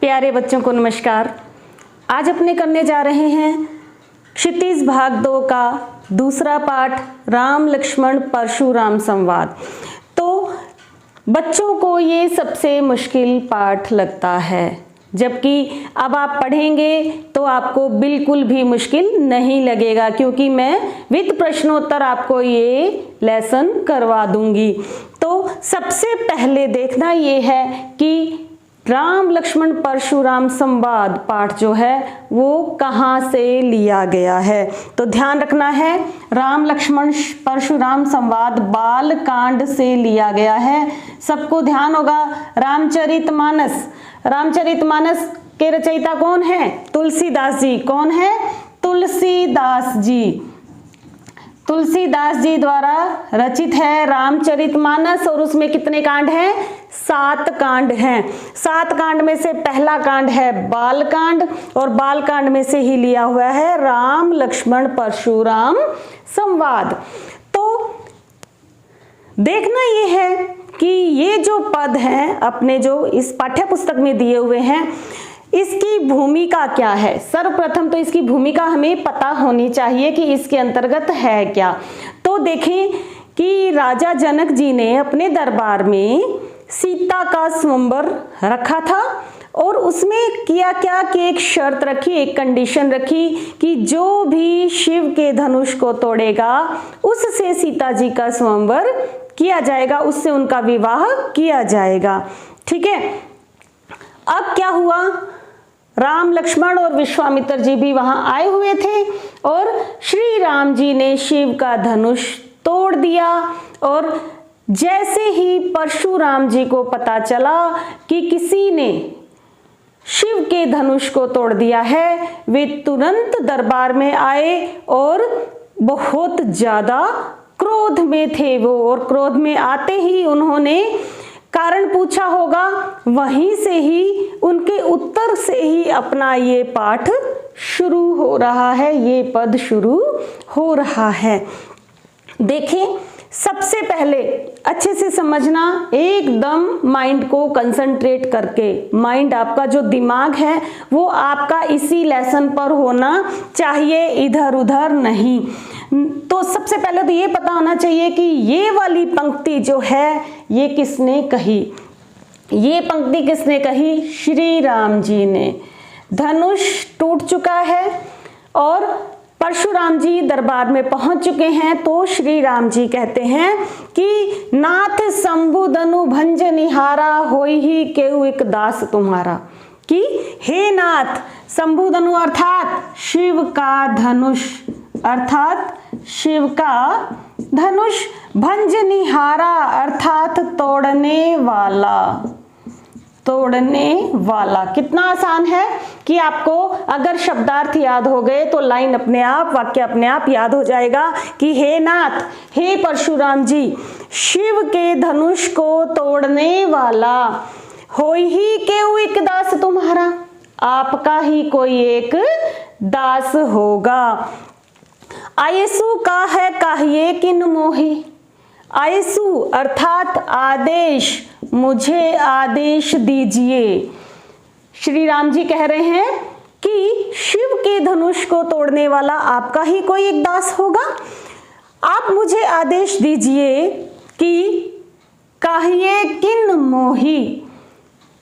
प्यारे बच्चों को नमस्कार। आज अपने करने जा रहे हैं क्षितिज भाग 2 का दूसरा पाठ राम लक्ष्मण परशुराम संवाद। तो बच्चों को ये सबसे मुश्किल पाठ लगता है, जबकि अब आप पढ़ेंगे तो आपको बिल्कुल भी मुश्किल नहीं लगेगा, क्योंकि मैं विद प्रश्नोत्तर आपको ये लेसन करवा दूंगी। तो सबसे पहले देखना ये है कि राम लक्ष्मण परशुराम संवाद पाठ जो है वो कहाँ से लिया गया है। तो ध्यान रखना है, राम लक्ष्मण परशुराम संवाद बाल कांड से लिया गया है। सबको ध्यान होगा, रामचरितमानस के रचयिता कौन है? तुलसीदास जी। कौन है? तुलसीदास जी। तुलसीदास जी द्वारा रचित है रामचरितमानस, और उसमें कितने कांड हैं? 7 कांड हैं। 7 कांड में से पहला कांड है बालकांड, और बालकांड में से ही लिया हुआ है राम लक्ष्मण परशुराम संवाद। तो देखना ये है कि ये जो पद हैं अपने जो इस पाठ्य पुस्तक में दिए हुए हैं, इसकी भूमिका क्या है। सर्वप्रथम तो इसकी भूमिका हमें पता होनी चाहिए कि इसके अंतर्गत है क्या। तो देखें कि राजा जनक जी ने अपने दरबार में सीता का स्वयंवर रखा था, और उसमें किया क्या कि एक शर्त रखी, एक कंडीशन रखी कि जो भी शिव के धनुष को तोड़ेगा उससे सीता जी का स्वयंवर किया जाएगा, उससे उनका विवाह किया जाएगा। ठीक है। अब क्या हुआ, राम लक्ष्मण और विश्वामित्र जी भी वहां आए हुए थे, और श्री राम जी ने शिव का धनुष तोड़ दिया। और जैसे ही परशुराम जी को पता चला कि किसी ने शिव के धनुष को तोड़ दिया है, वे तुरंत दरबार में आए और बहुत ज्यादा क्रोध में थे वो। और क्रोध में आते ही उन्होंने कारण पूछा होगा, वहीं से ही उनके उत्तर से ही अपना ये पाठ शुरू हो रहा है, ये पद शुरू हो रहा है। देखें, सबसे पहले अच्छे से समझना, एकदम माइंड को कंसंट्रेट करके, माइंड आपका जो दिमाग है वो आपका इसी लेसन पर होना चाहिए, इधर उधर नहीं। तो सबसे पहले तो ये पता होना चाहिए कि ये वाली पंक्ति जो है ये किसने कही। ये पंक्ति किसने कही? श्री राम जी ने। धनुष टूट चुका है और परशुराम जी दरबार में पहुंच चुके हैं, तो श्री राम जी कहते हैं कि नाथ शंभु धनु भंज निहारा, होई ही केहू एक दास तुम्हारा। कि हे नाथ, शंभु धनु अर्थात शिव का धनुष, अर्थात शिव का धनुष, भंज निहारा अर्थात तोड़ने वाला। तोड़ने वाला कितना आसान है कि आपको अगर शब्दार्थ याद हो गए तो लाइन अपने आप, वाक्य अपने आप याद हो जाएगा कि हे नाथ, हे परशुराम जी, शिव के धनुष को तोड़ने वाला, होई ही केहू एक दास तुम्हारा, आपका ही कोई एक दास होगा। आयसु का है काहिए किन मोही। आयसु अर्थात आदेश, मुझे आदेश दीजिए। श्री राम जी कह रहे हैं कि शिव के धनुष को तोड़ने वाला आपका ही कोई एक दास होगा। आप मुझे आदेश दीजिए कि काहिए किन मोही,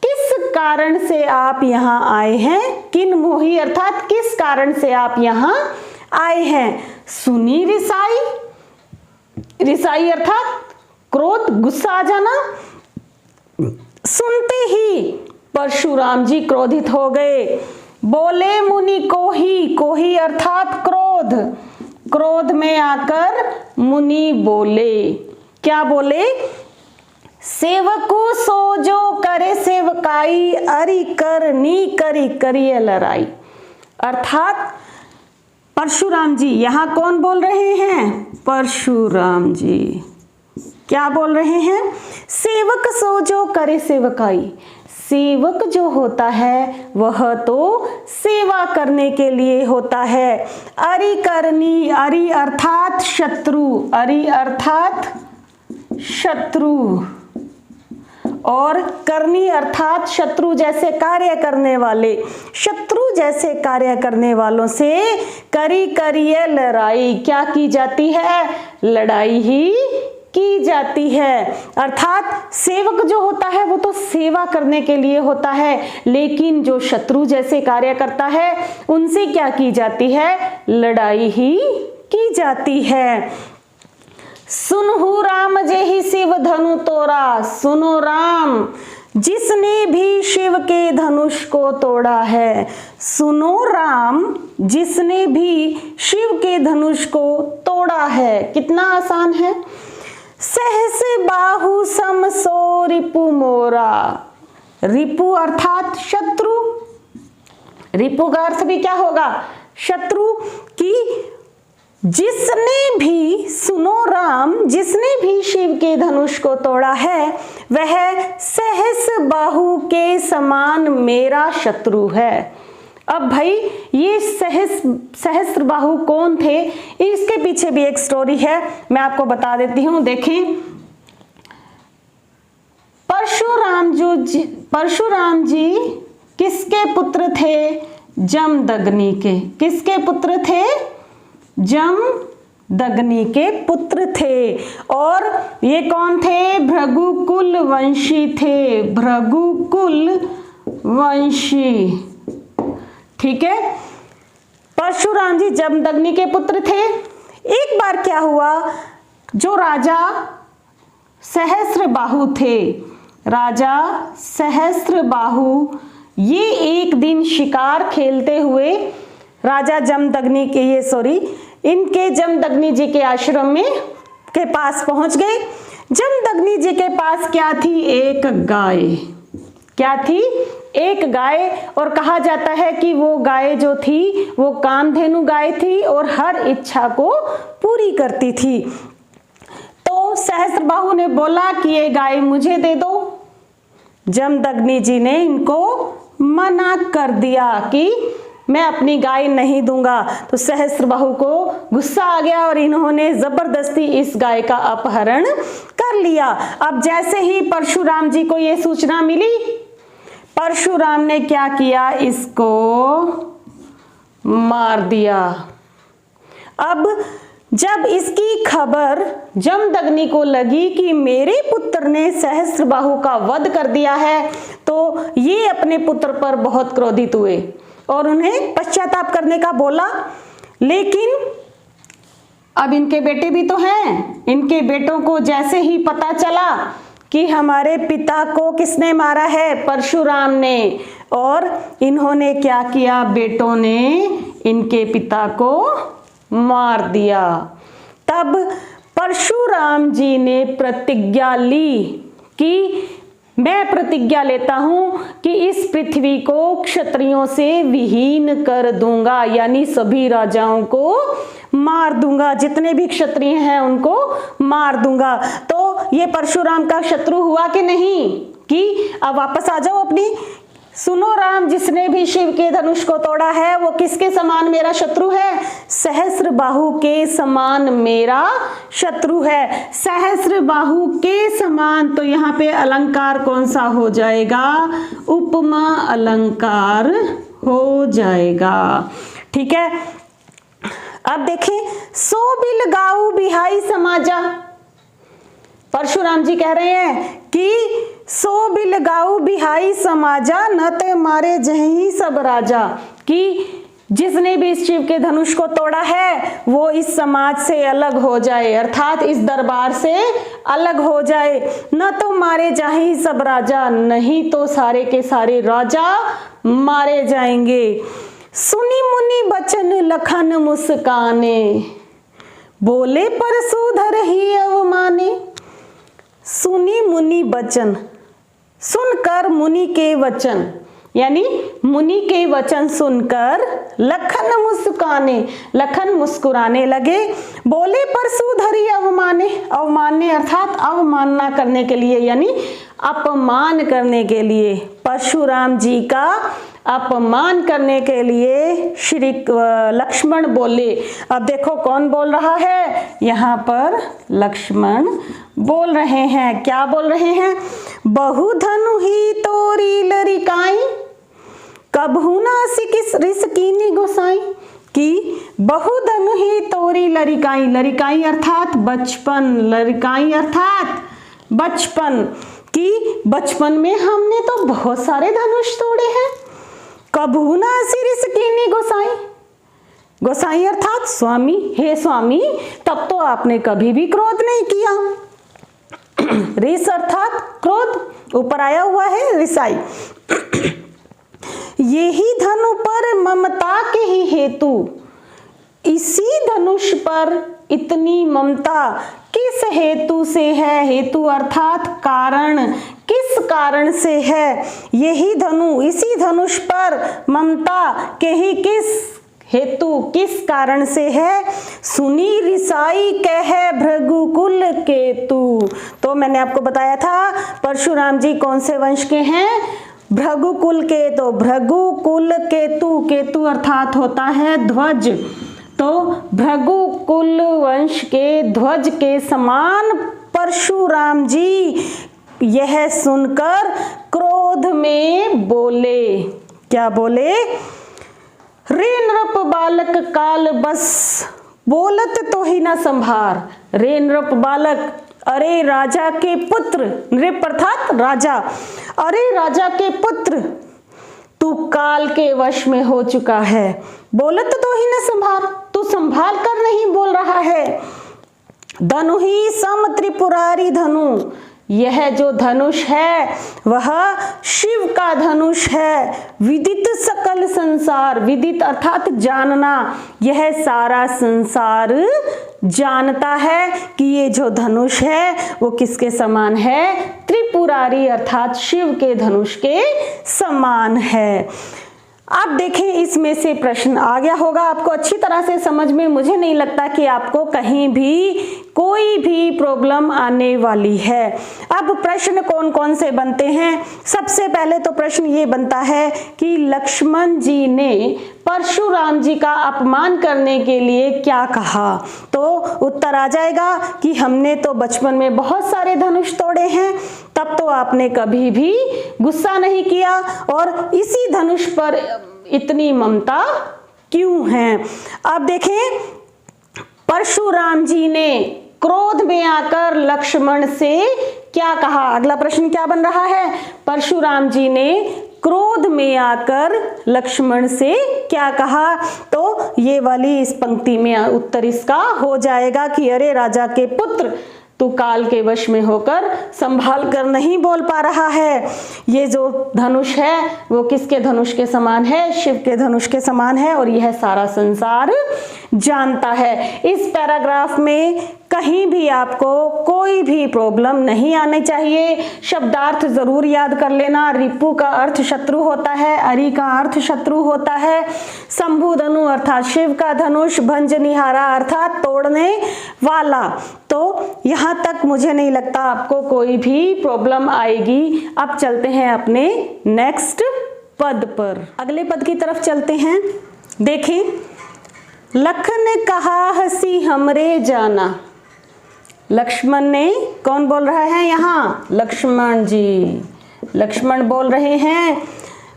किस कारण से आप यहाँ आए हैं। किन मोही अर्थात किस कारण से आप यहाँ आए हैं। सुनी रिसाई, रिसाई अर्थात क्रोध, गुस्सा आ जाना। सुनते ही परशुराम जी क्रोधित हो गए। बोले मुनि कोही, कोही अर्थात क्रोध, क्रोध में आकर मुनि बोले। क्या बोले? सेवकु सो जो करे सेवकाई, अरि कर नी करी करिए लड़ाई। अर्थात परशुराम जी, यहां कौन बोल रहे हैं? परशुराम जी क्या बोल रहे हैं? सेवक सो जो करे सेवकाई। सेवक जो होता है वह तो सेवा करने के लिए होता है। अरि करनी, अरि अर्थात शत्रु, अरि अर्थात शत्रु, और करनी अर्थात शत्रु जैसे कार्य करने वाले, शत्रु जैसे कार्य करने वालों से करी करिए लड़ाई, क्या की जाती है? लड़ाई ही की जाती है। अर्थात सेवक जो होता है वो तो सेवा करने के लिए होता है, लेकिन जो शत्रु जैसे कार्य करता है उनसे क्या की जाती है? लड़ाई ही की जाती है। सुनहु राम जेहि शिव धनु तोड़ा, सुनो राम जिसने भी शिव के धनुष को तोड़ा है। सुनो राम जिसने भी शिव के धनुष को तोड़ा है। कितना आसान है। सहस बाहु सम सो रिपु मोरा, रिपु अर्थात शत्रु, रिपु का अर्थ भी क्या होगा? शत्रु। की जिसने भी, सुनो राम जिसने भी शिव के धनुष को तोड़ा है वह सहस बाहु के समान मेरा शत्रु है। अब भाई ये सहस्त्र बाहु कौन थे? इसके पीछे भी एक स्टोरी है, मैं आपको बता देती हूं। देखें, परशुराम जी किसके पुत्र थे? जमदग्नि के। किसके पुत्र थे? जमदग्नि के पुत्र थे। और ये कौन थे? भृगुकुल वंशी थे, भृगुकुल वंशी। ठीक है, परशुराम जी जमदग्नि के पुत्र थे। एक बार क्या हुआ, जो राजा सहस्त्रबाहु थे, राजा सहस्त्रबाहु, ये एक दिन शिकार खेलते हुए राजा जमदग्नि के इनके जमदग्नि जी के आश्रम में के पास पहुंच गए। जमदग्नि जी के पास क्या थी? एक गाय। क्या थी? एक गाय। और कहा जाता है कि वो गाय जो थी वो कामधेनु गाय थी और हर इच्छा को पूरी करती थी। तो सहस्त्रबाहु ने बोला कि ये गाय मुझे दे दो। जमदग्नि जी ने इनको मना कर दिया कि मैं अपनी गाय नहीं दूंगा। तो सहस्त्रबाहु को गुस्सा आ गया और इन्होंने जबरदस्ती इस गाय का अपहरण कर लिया। अब जैसे ही परशुराम जी को यह सूचना मिली, परशुराम ने क्या किया? इसको मार दिया। अब जब इसकी खबर जमदग्नि को लगी कि मेरे पुत्र ने सहस्त्रबाहु का वध कर दिया है, तो ये अपने पुत्र पर बहुत क्रोधित हुए और उन्हें पश्चाताप करने का बोला। लेकिन अब इनके बेटे भी तो हैं। इनके बेटों को जैसे ही पता चला कि हमारे पिता को किसने मारा है? परशुराम ने। और इन्होंने क्या किया? बेटों ने इनके पिता को मार दिया। तब परशुराम जी ने प्रतिज्ञा ली कि मैं प्रतिज्ञा लेता हूं कि इस पृथ्वी को क्षत्रियों से विहीन कर दूंगा, यानी सभी राजाओं को मार दूंगा, जितने भी क्षत्रिय हैं उनको मार दूंगा। तो ये परशुराम का शत्रु हुआ कि नहीं? कि अब वापस आ जाओ अपनी। सुनो राम जिसने भी शिव के धनुष को तोड़ा है वो किसके समान मेरा शत्रु है? सहस्त्रबाहु के समान मेरा शत्रु है। सहस्त्रबाहु के समान, तो यहाँ पे अलंकार कौन सा हो जाएगा? उपमा अलंकार हो जाएगा। ठीक है, अब देखें, सो बिल गाऊ बिहाई समाजा। परशुराम जी कह रहे हैं कि सो बिल गाऊ बिहाई समाजा, न ते मारे जहीं सब राजा। कि जिसने भी इस शिव के धनुष को तोड़ा है वो इस समाज से अलग हो जाए, अर्थात इस दरबार से अलग हो जाए। न तो मारे जाहीं सब राजा, नहीं तो सारे के सारे राजा मारे जाएंगे। सुनी मुनि बचन लखन मुस्काने, बोले पर सुधर ही अवमाने। सुनी मुनि बचन, सुनकर मुनि के वचन, यानी मुनि के वचन सुनकर लखन मुस्काने, लखन मुस्कुराने लगे। बोले पर सुधरी अवमाने, अवमान्य अर्थात अवमानना करने के लिए, यानी अपमान करने के लिए। परशुराम जी का अपमान करने के लिए श्री लक्ष्मण बोले। अब देखो कौन बोल रहा है, यहाँ पर लक्ष्मण बोल रहे हैं। क्या बोल रहे हैं? बहु धनु ही तोरी लरिकाई, कबहू ना सिकिस रिस कीनी गोसाई। कि बहु धनु ही तोरी लरिकाई, लरिकाई अर्थात बचपन, लरिकाई अर्थात बचपन, कि बचपन में हमने तो बहुत सारे धनुष तोड़े हैं। कबहू ना सिरिस कीनी गोसाई, गोसाई अर्थात स्वामी, हे स्वामी तब तो आपने कभी भी क्रोध नहीं किया। रिस अर्थात क्रोध, ऊपर आया हुआ है रिसाई। यही धनु पर ममता के ही हेतु, इसी धनुष पर इतनी ममता किस हेतु से है? हेतु अर्थात कारण, किस कारण से है? यही धनु, इसी धनुष पर ममता के ही किस हेतु, किस कारण से है? सुनी रिसाई कहे भृगुकुल केतु। तो मैंने आपको बताया था परशुराम जी कौन से वंश के हैं? भृगुकुल के। तो भृगुकुल केतु, केतु अर्थात होता है ध्वज। तो भृगुकुल वंश के ध्वज के समान परशुराम जी यह सुनकर क्रोध में बोले। क्या बोले? रे नृप बालक काल बस, बोलत तो ही न संभार। रे नृप बालक, अरे राजा के पुत्र, नृप अर्थात राजा, अरे राजा के पुत्र तू काल के वश में हो चुका है। बोलत तो ही न संभार, तू संभाल कर नहीं बोल रहा है। धनु ही सम त्रिपुरारी धनु, यह जो धनुष है वह शिव का धनुष है। विदित सकल संसार, विदित अर्थात जानना, यह सारा संसार जानता है कि ये जो धनुष है वो किसके समान है? त्रिपुरारी अर्थात शिव के धनुष के समान है। आप देखें इसमें से प्रश्न आ गया होगा आपको अच्छी तरह से समझ में। मुझे नहीं लगता कि आपको कहीं भी कोई भी प्रॉब्लम आने वाली है। अब प्रश्न कौन कौन से बनते हैं? सबसे पहले तो प्रश्न ये बनता है कि लक्ष्मण जी ने परशुराम जी का अपमान करने के लिए क्या कहा? तो उत्तर आ जाएगा कि हमने तो बचपन में बहुत सारे धनुष तोड़े हैं, तब तो आपने कभी भी गुस्सा नहीं किया, और इसी धनुष पर इतनी ममता क्यों है? अब देखें परशुराम जी ने क्रोध में आकर लक्ष्मण से क्या कहा? अगला प्रश्न क्या बन रहा है? परशुराम जी ने क्रोध में आकर लक्ष्मण से क्या कहा? तो ये वाली इस पंक्ति में उत्तर इसका हो जाएगा कि अरे राजा के पुत्र तू काल के वश में होकर संभाल कर नहीं बोल पा रहा है। ये जो धनुष है वो किसके धनुष के समान है? शिव के धनुष के समान है, और यह सारा संसार जानता है। इस पैराग्राफ में कहीं भी आपको कोई भी प्रॉब्लम नहीं आनी चाहिए। शब्दार्थ जरूर याद कर लेना। रिपु का अर्थ शत्रु होता है, अरि का अर्थ शत्रु होता है, शंभु धनु अर्थात शिव का धनुष, भंजनिहारा अर्थात तोड़ने वाला। तो यहाँ तक मुझे नहीं लगता आपको कोई भी प्रॉब्लम आएगी। अब चलते हैं अपने नेक्स्ट पद पर। अगले पद की तरफ चलते हैं। देखें, लखन कहा हसी हमरे जाना। लक्ष्मण ने, कौन बोल रहा है यहाँ? लक्ष्मण जी। लक्ष्मण बोल रहे हैं,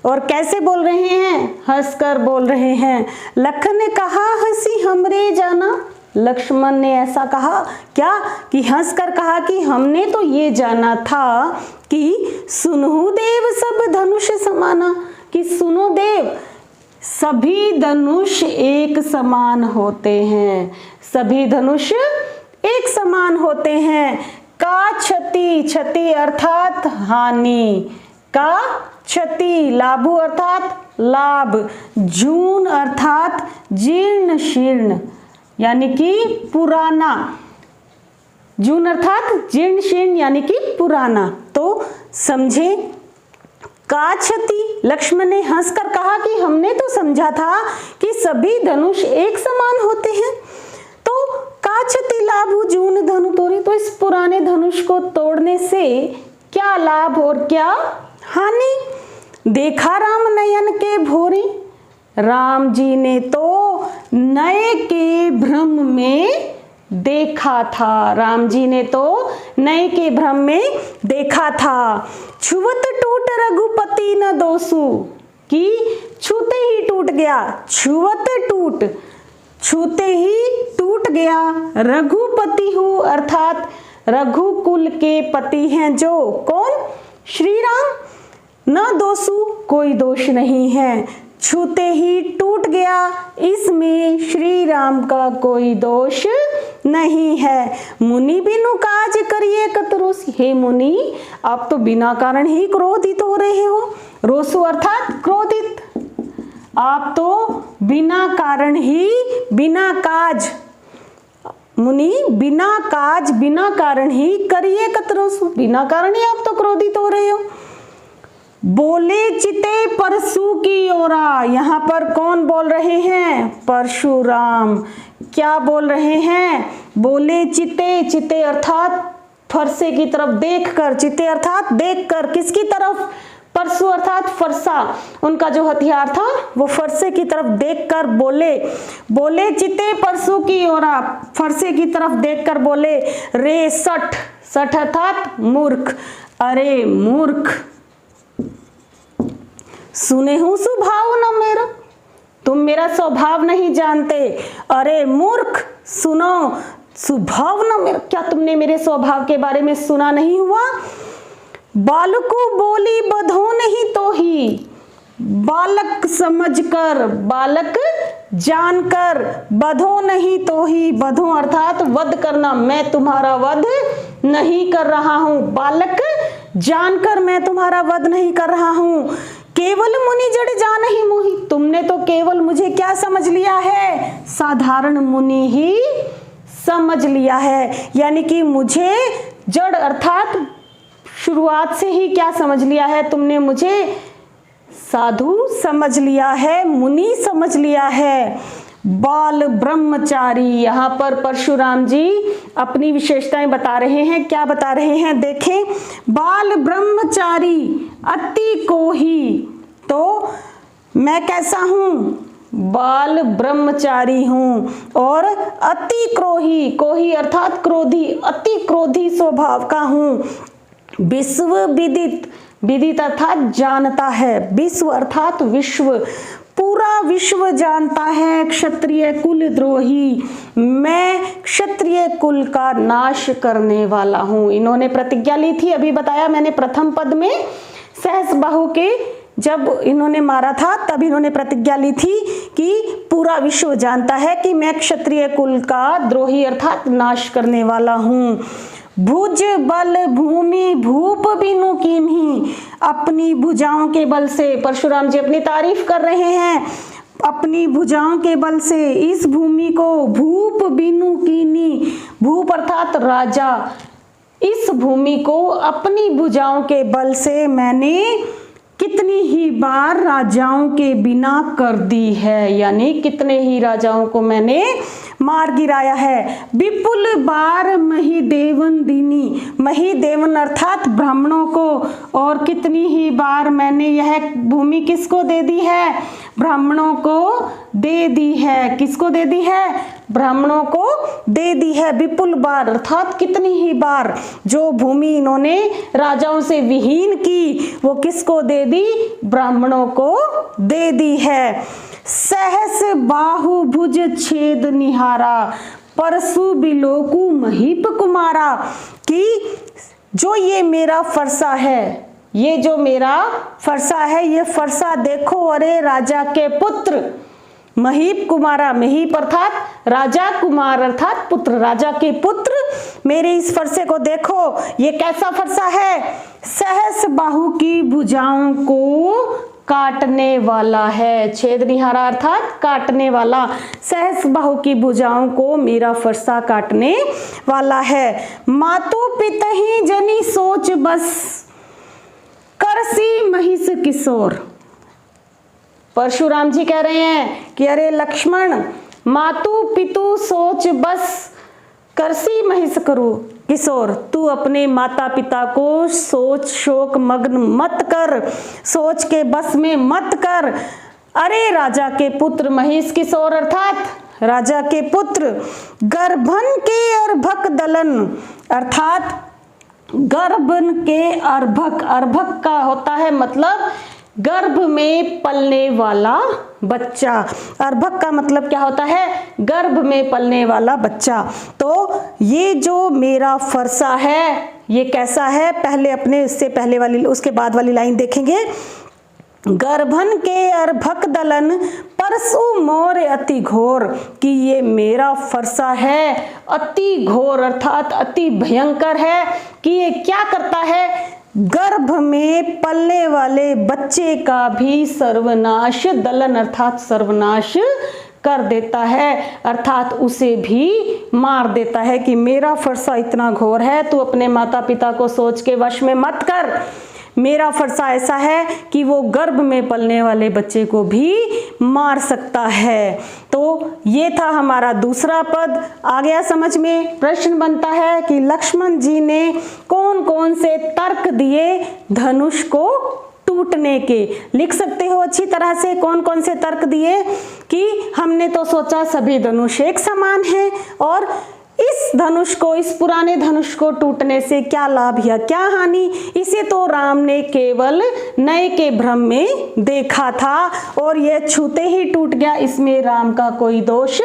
और कैसे बोल रहे हैं? हंसकर बोल रहे हैं। लखन ने कहा हंसी हमरे जाना। लक्ष्मण ने ऐसा कहा क्या? कि हंसकर कहा कि हमने तो ये जाना था कि सुनहु देव सब धनुष समाना, कि सुनो देव सभी धनुष एक समान होते हैं, सभी धनुष एक समान होते हैं। का क्षति, क्षति अर्थात हानि, का क्षति, लाभु अर्थात लाभ, जून अर्थात जीर्ण शीर्ण यानी कि पुराना, जून अर्थात जीर्ण शीर्ण यानी कि पुराना। तो समझे, का क्षति, लक्ष्मण ने हंसकर कहा कि हमने तो समझा था कि सभी धनुष एक समान होते हैं, तो का क्षति लाभ जून धनु तोड़ी, तो इस पुराने धनुष को तोड़ने से क्या लाभ और क्या हानि? देखा राम नयन के भोरे, राम जी ने तो नए के भ्रम में देखा था, राम जी ने तो नए के भ्रम में देखा था। छुवत टूट रघुपति न दोसु, कि छूते ही टूट गया, छुवत टूट, छूते ही टूट गया, रघुपति हूँ अर्थात रघुकुल के पति हैं जो, कौन? श्री राम। न दोषु, कोई दोष नहीं है, छूते ही टूट गया, इसमें श्री राम का कोई दोष नहीं है। मुनि बिनु काज करिए कतरोस, हे मुनि आप तो बिना कारण ही क्रोधित हो रहे हो, रोसु अर्थात क्रोधित, आप तो बिना कारण ही, बिना काज, मुनि बिना काज बिना कारण ही करिए कतरोसु, बिना कारण ही आप तो क्रोधित हो रहे हो। बोले चिते परशु की ओरा, यहाँ पर कौन बोल रहे हैं? परशुराम। क्या बोल रहे हैं? बोले चिते, चिते अर्थात फरसे की तरफ देखकर, चिते अर्थात देखकर, किसकी तरफ? परशु अर्थात फरसा, उनका जो हथियार था वो फरसे की तरफ देखकर बोले। बोले चिते परशु की ओरा, फरसे की तरफ देखकर बोले, रे सठ, सठ अर्थात मूर्ख, अरे मूर्ख, सुने हूं स्वभाव न मेरा, तुम मेरा स्वभाव नहीं जानते, अरे मूर्ख सुनो स्वभाव न मेरा, क्या तुमने मेरे स्वभाव के बारे में सुना नहीं हुआ? बालको बोली बधो नहीं तो ही, बालक समझकर, बालक जानकर, बधो नहीं तो ही, बधो अर्थात वध करना, मैं तुम्हारा वध नहीं कर रहा हूं, बालक जानकर मैं तुम्हारा वध नहीं कर रहा हूं। केवल मुनि जड़ जान ही मोहि, तुमने तो केवल मुझे क्या समझ लिया है? साधारण मुनि ही समझ लिया है, यानी कि मुझे जड़ अर्थात शुरुआत से ही क्या समझ लिया है तुमने? मुझे साधु समझ लिया है, मुनि समझ लिया है। बाल ब्रह्मचारी, यहाँ पर परशुराम जी अपनी विशेषताएं बता रहे हैं। क्या बता रहे हैं? देखें, बाल ब्रह्मचारी अति को ही, तो मैं कैसा हूं? बाल ब्रह्मचारी हूं, और अति क्रोही, कोही अर्थात क्रोधी, अति क्रोधी स्वभाव का हूं। विश्व विदित, विदित अर्थात जानता है, विश्व अर्थात विश्व, पूरा विश्व जानता है। क्षत्रिय कुल द्रोही, मैं क्षत्रिय कुल का नाश करने वाला हूं। इन्होंने प्रतिज्ञा ली थी, अभी बताया मैंने प्रथम पद में, सहस्रबाहु के जब इन्होंने मारा था तब इन्होंने प्रतिज्ञा ली थी कि पूरा विश्व जानता है कि मैं क्षत्रिय कुल का द्रोही अर्थात नाश करने वाला हूं। भुज बल भूमि भूप बिनु कीन्ही, अपनी भुजाओं के बल से, परशुराम जी अपनी तारीफ कर रहे हैं, अपनी भुजाओं के बल से इस भूमि को, भूप बिनु कीन्ही, भूप अर्थात राजा, इस भूमि को अपनी भुजाओं के बल से मैंने कितनी ही बार राजाओं के बिना कर दी है, यानी कितने ही राजाओं को मैंने मार गिराया है। विपुल बार महिदेवन दीनी, महिदेवन अर्थात ब्राह्मणों को, और कितनी ही बार मैंने यह भूमि किसको दे दी है? ब्राह्मणों को दे दी है। किसको दे दी है? ब्राह्मणों को दे दी है। विपुल बार अर्थात कितनी ही बार जो भूमि इन्होंने राजाओं से विहीन की वो किसको दे दी? ब्राह्मणों को दे दी है। सहस बाहु भुज छेद निहारा, परशु बिलोकु महीप कुमारा, कि जो ये मेरा फरसा है, ये जो मेरा फरसा है, ये फरसा देखो, अरे राजा के पुत्र, महीप कुमारा, महीप अर्थात राजा, कुमार अर्थात पुत्र, राजा के पुत्र, मेरे इस फरसे को देखो, ये कैसा फरसा है? सहस बाहु की भुजाओं को काटने वाला है। छेद निहारा अर्थात काटने वाला, सहस बाहु की भुजाओं को मेरा फरसा काटने वाला है। मातु पितहि जनी सोच बस, करसी महिष किशोर, परशुराम जी कह रहे हैं कि अरे लक्ष्मण, मातु पितु सोच बस, करसी महिष करो, किशोर, तू अपने माता पिता को सोच शोक मग्न मत कर, सोच के बस में मत कर। अरे राजा के पुत्र महेश किशोर अर्थात राजा के पुत्र, गर्भन के अर्भक दलन अर्थात गर्भन के अर्भक, अर्भक का होता है मतलब गर्भ में पलने वाला बच्चा। अर्भक का मतलब क्या होता है? गर्भ में पलने वाला बच्चा। तो ये जो मेरा फरसा है ये कैसा है? पहले अपने इससे पहले वाली उसके बाद वाली लाइन देखेंगे। गर्भन के अर्भक दलन परसु मोर अति घोर, कि ये मेरा फरसा है अति घोर अर्थात अति भयंकर है कि ये क्या करता है? गर्भ में पलने वाले बच्चे का भी सर्वनाश, दलन अर्थात सर्वनाश कर देता है, अर्थात उसे भी मार देता है कि मेरा फरसा इतना घोर है, तू अपने माता पिता को सोच के वश में मत कर। मेरा फरसा ऐसा है कि वो गर्भ में पलने वाले बच्चे को भी मार सकता है। तो ये था हमारा दूसरा पद। आ गया समझ में? प्रश्न बनता है कि लक्ष्मण जी ने कौन कौन से तर्क दिए धनुष को टूटने के। लिख सकते हो अच्छी तरह से कौन कौन से तर्क दिए कि हमने तो सोचा सभी धनुष एक समान है और इस धनुष को, इस पुराने धनुष को टूटने से क्या लाभ या क्या हानि? इसे तो राम ने केवल नए के भ्रम में देखा था और यह छूते ही टूट गया, इसमें राम का कोई दोष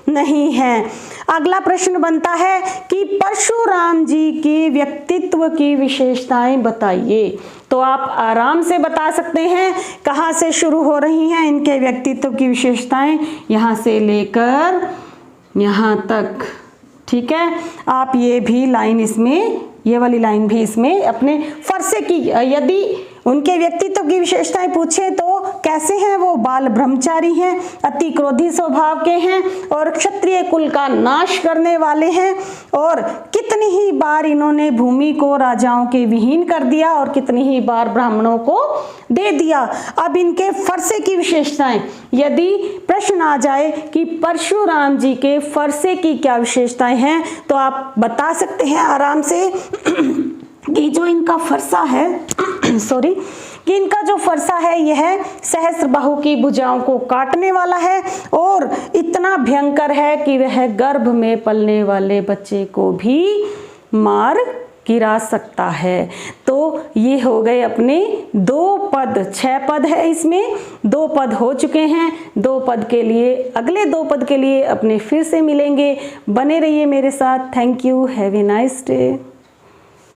नहीं है। अगला प्रश्न बनता है कि परशुराम जी की व्यक्तित्व की विशेषताएं बताइए। तो आप आराम से बता सकते हैं कहाँ से शुरू हो रही हैं इनके व्यक्तित्व की विशेषताएं, यहाँ से लेकर यहाँ तक। ठीक है, आप ये भी लाइन इसमें, ये वाली लाइन भी इसमें अपने फरसे की, यदि उनके व्यक्तित्व की विशेषताएं पूछें तो कैसे हैं वो? बाल ब्रह्मचारी हैं, अति क्रोधी स्वभाव के हैं और क्षत्रिय कुल का नाश करने वाले हैं, और कितनी ही बार इन्होंने भूमि को राजाओं के विहीन कर दिया और कितनी ही बार ब्राह्मणों को दे दिया। अब इनके फरसे की विशेषताएं, यदि प्रश्न आ जाए कि परशुराम जी के फरसे की क्या विशेषताएं हैं तो आप बता सकते हैं आराम से कि जो इनका फरसा है सॉरी, कि इनका जो फरसा है यह सहस्त्रबाहु की भुजाओं को काटने वाला है और इतना भयंकर है कि वह गर्भ में पलने वाले बच्चे को भी मार गिरा सकता है। तो ये हो गए अपने 2 पद, 6 पद है इसमें, 2 पद हो चुके हैं। 2 पद के लिए, अगले 2 पद के लिए अपने फिर से मिलेंगे। बने रहिए मेरे साथ। Thank you, have a nice day.